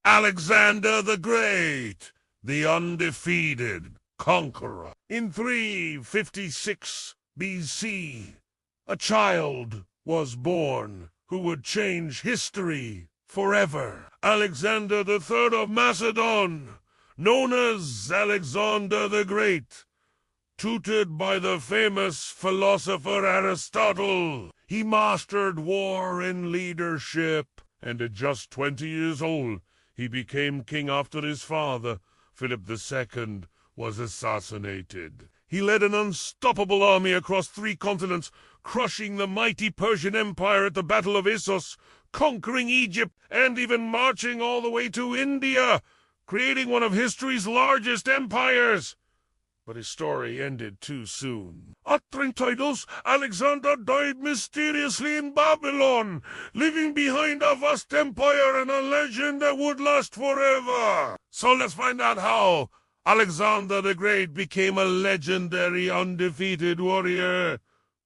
Alexander the Great, the undefeated conqueror. In 356 BC, a child was born who would change history forever. Alexander the Third of Macedon, known as Alexander the Great, tutored by the famous philosopher Aristotle. He mastered war and leadership, and at just 20 years old, he became king after his father, Philip II, was assassinated. He led an unstoppable army across 3 continents, crushing the mighty Persian Empire at the Battle of Issos, conquering Egypt, and even marching all the way to India, creating one of history's largest empires. But his story ended too soon. At 32, Alexander died mysteriously in Babylon, leaving behind a vast empire and a legend that would last forever. So let's find out how Alexander the Great became a legendary undefeated warrior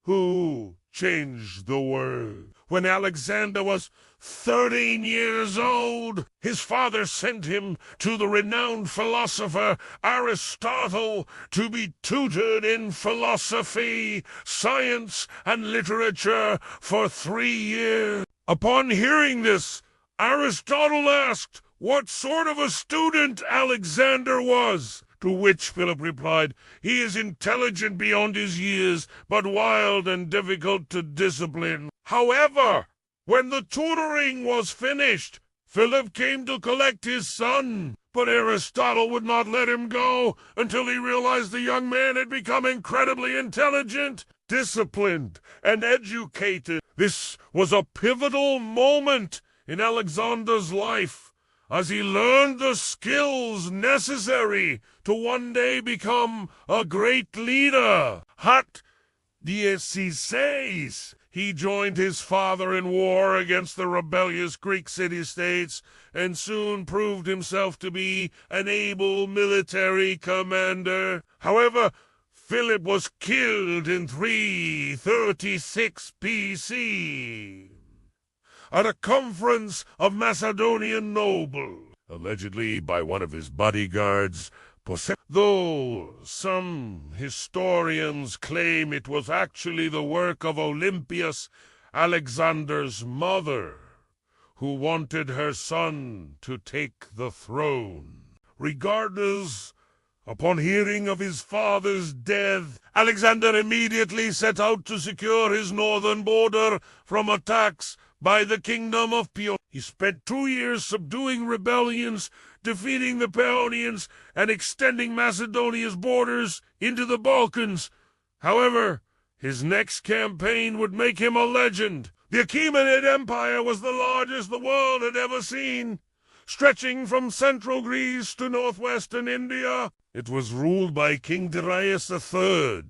who changed the world. When Alexander was 13 years old, his father sent him to the renowned philosopher Aristotle to be tutored in philosophy, science, and literature for 3 years. Upon hearing this, Aristotle asked what sort of a student Alexander was, to which Philip replied, "He is intelligent beyond his years, but wild and difficult to discipline." However, when the tutoring was finished, Philip came to collect his son, but Aristotle would not let him go until he realized the young man had become incredibly intelligent, disciplined, and educated. This was a pivotal moment in Alexander's life, as he learned the skills necessary to one day become a great leader. At 16, he joined his father in war against the rebellious Greek city-states and soon proved himself to be an able military commander. However, Philip was killed in 336 BC at a conference of Macedonian nobles, allegedly by one of his bodyguards, though some historians claim it was actually the work of Olympias, Alexander's mother, who wanted her son to take the throne. Regardless, upon hearing of his father's death, Alexander immediately set out to secure his northern border from attacks by the kingdom of Pio. He spent 2 years subduing rebellions, defeating the Paeonians, and extending Macedonia's borders into the Balkans. However, his next campaign would make him a legend. The Achaemenid Empire was the largest the world had ever seen, stretching from central Greece to northwestern India. It was ruled by King Darius III,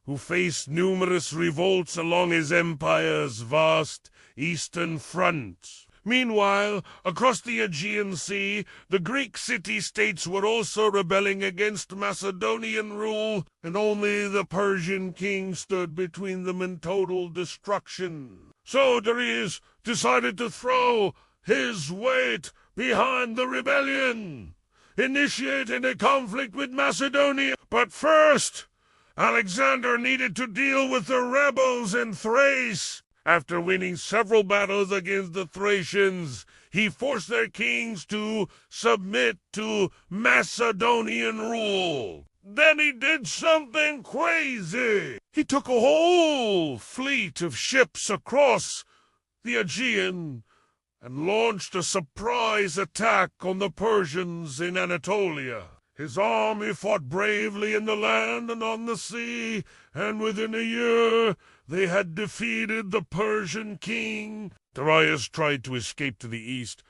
who faced numerous revolts along his empire's vast eastern front. Meanwhile, across the Aegean Sea, the Greek city-states were also rebelling against Macedonian rule, and only the Persian king stood between them in total destruction. So Darius decided to throw his weight behind the rebellion, initiating a conflict with Macedonia. But first, Alexander needed to deal with the rebels in Thrace. After winning several battles against the Thracians, he forced their kings to submit to Macedonian rule. Then he did something crazy. He took a whole fleet of ships across the Aegean and launched a surprise attack on the Persians in Anatolia. His army fought bravely in the land and on the sea, and within a year they had defeated the Persian king. Darius tried to escape to the east,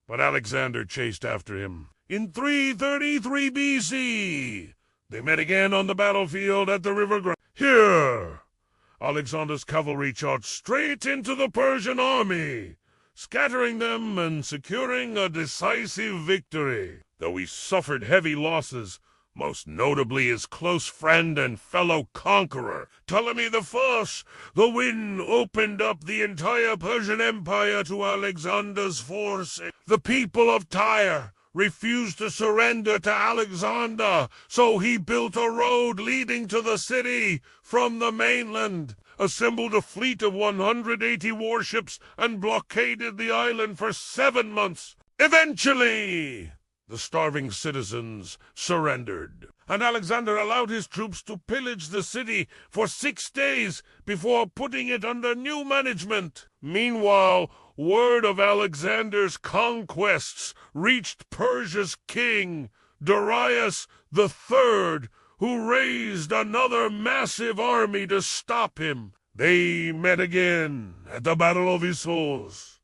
but Alexander chased after him. In 333 BC, they met again on the battlefield at the river Grand. Here, Alexander's cavalry charged straight into the Persian army, scattering them and securing a decisive victory. Though he suffered heavy losses, most notably his close friend and fellow conqueror, Ptolemy I. The win opened up the entire Persian Empire to Alexander's forces. The people of Tyre refused to surrender to Alexander, so he built a road leading to the city from the mainland, assembled a fleet of 180 warships, and blockaded the island for 7 months. Eventually, the starving citizens surrendered, and Alexander allowed his troops to pillage the city for 6 days before putting it under new management. Meanwhile, word of Alexander's conquests reached Persia's king, Darius III, who raised another massive army to stop him. They met again at the Battle of Issos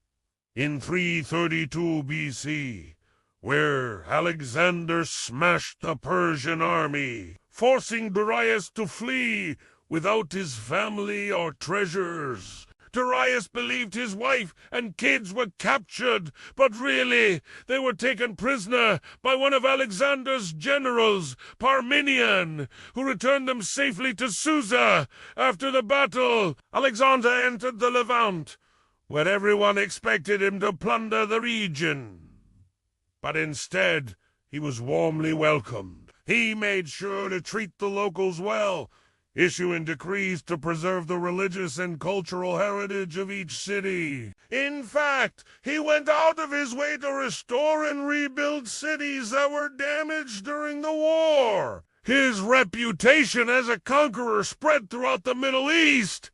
in 332 BC, where Alexander smashed the Persian army, forcing Darius to flee without his family or treasures. Darius believed his wife and kids were captured, but really, they were taken prisoner by one of Alexander's generals, Parmenion, who returned them safely to Susa. After the battle, Alexander entered the Levant, where everyone expected him to plunder the region. But instead, he was warmly welcomed. He made sure to treat the locals well, issuing decrees to preserve the religious and cultural heritage of each city. In fact, he went out of his way to restore and rebuild cities that were damaged during the war. His reputation as a conqueror spread throughout the Middle East,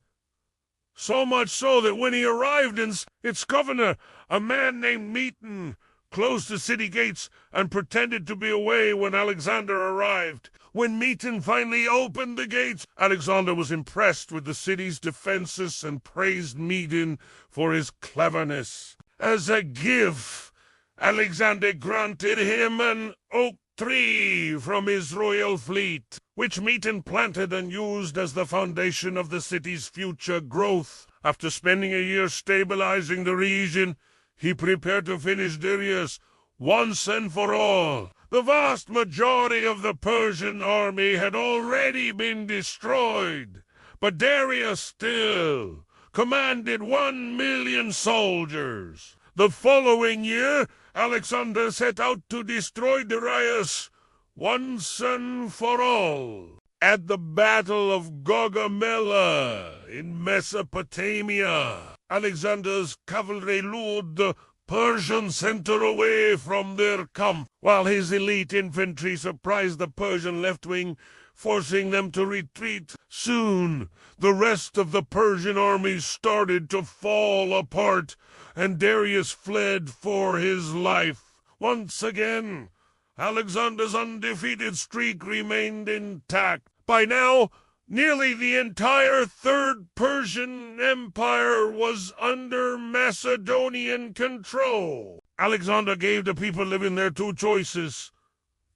so much so that when he arrived in its governor, a man named Meton, closed the city gates and pretended to be away when Alexander arrived. When Meton finally opened the gates, Alexander was impressed with the city's defenses and praised Meton for his cleverness. As a gift, Alexander granted him an oak tree from his royal fleet, which Meton planted and used as the foundation of the city's future growth. After spending a year stabilizing the region, he prepared to finish Darius once and for all. The vast majority of the Persian army had already been destroyed, but Darius still commanded 1 million soldiers. The following year, Alexander set out to destroy Darius once and for all. At the Battle of Gaugamela in Mesopotamia, Alexander's cavalry lured the Persian center away from their camp, while his elite infantry surprised the Persian left wing, forcing them to retreat. Soon, the rest of the Persian army started to fall apart, and Darius fled for his life. Once again, Alexander's undefeated streak remained intact. By now, nearly the entire Third Persian Empire was under Macedonian control. Alexander gave the people living there 2 choices: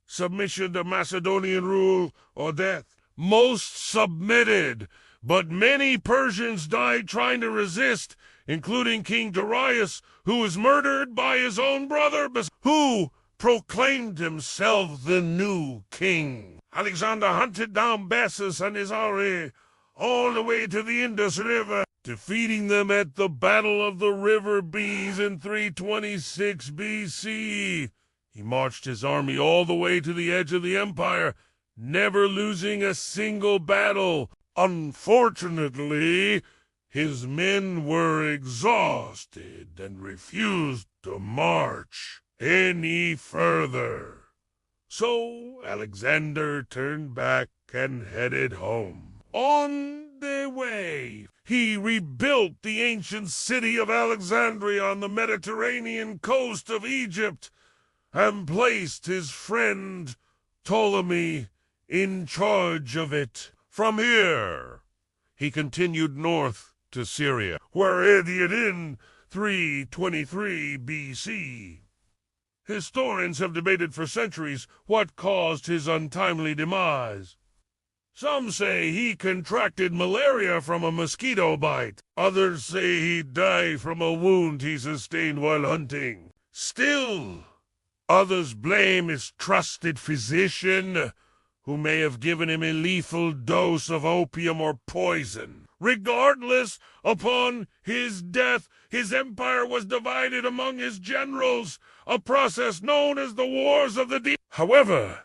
submission to Macedonian rule or death. Most submitted, but many Persians died trying to resist, including King Darius, who was murdered by his own brother, who proclaimed himself the new king. Alexander hunted down Bessus and his army all the way to the Indus River, defeating them at the Battle of the River Bees in 326 BC. He marched his army all the way to the edge of the empire, never losing a single battle. Unfortunately, his men were exhausted and refused to march any further. So Alexander turned back and headed home. On their way, he rebuilt the ancient city of Alexandria on the Mediterranean coast of Egypt and placed his friend Ptolemy in charge of it. From here, he continued north to Syria, where he ended in 323 BC. Historians have debated for centuries what caused his untimely demise. Some say he contracted malaria from a mosquito bite. Others say he died from a wound he sustained while hunting. Still, others blame his trusted physician, who may have given him a lethal dose of opium or poison. Regardless, upon his death, his empire was divided among his generals, a process known as the Wars of the Deep. However,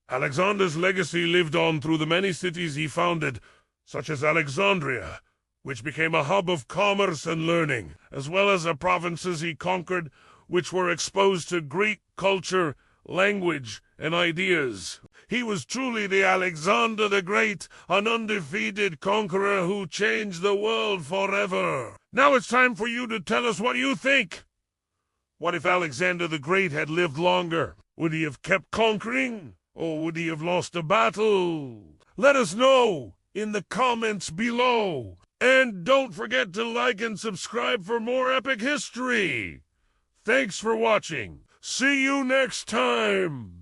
Alexander's legacy lived on through the many cities he founded, such as Alexandria, which became a hub of commerce and learning, as well as the provinces he conquered, which were exposed to Greek culture, language, and ideas. He was truly the Alexander the Great, an undefeated conqueror who changed the world forever. Now it's time for you to tell us what you think. What if Alexander the Great had lived longer? Would he have kept conquering? Or would he have lost a battle? Let us know in the comments below. And don't forget to like and subscribe for more epic history. Thanks for watching. See you next time.